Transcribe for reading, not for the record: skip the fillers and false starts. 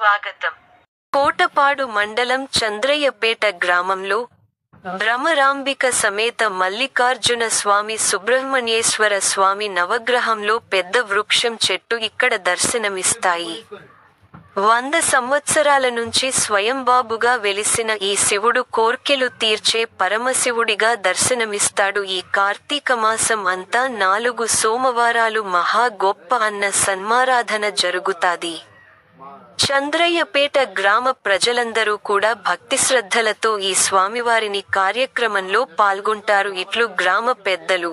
స్వాగతం. కోటపాడు మండలం చంద్రయ్యపేట గ్రామంలో భ్రమరాంబిక సమేత మల్లికార్జున స్వామి సుబ్రహ్మణ్యేశ్వర స్వామి నవగ్రహంలో పెద్ద వృక్షం చెట్టు ఇక్కడ దర్శనమిస్తాయి. 100 సంవత్సరాల నుంచి స్వయంబాబుగా వెలిసిన ఈ శివుడు కోర్కెలు తీర్చే పరమశివుడిగా దర్శనమిస్తాడు. ఈ కార్తీక మాసం అంతా 4 సోమవారాలు మహా గొప్ప అన్న సన్మారాధన జరుగుతాది. చంద్రయ్యపేట గ్రామ ప్రజలందరూ కూడా భక్తిశ్రద్ధలతో ఈ స్వామివారిని కార్యక్రమంలో పాల్గొంటారు. ఇట్లు గ్రామ పెద్దలు.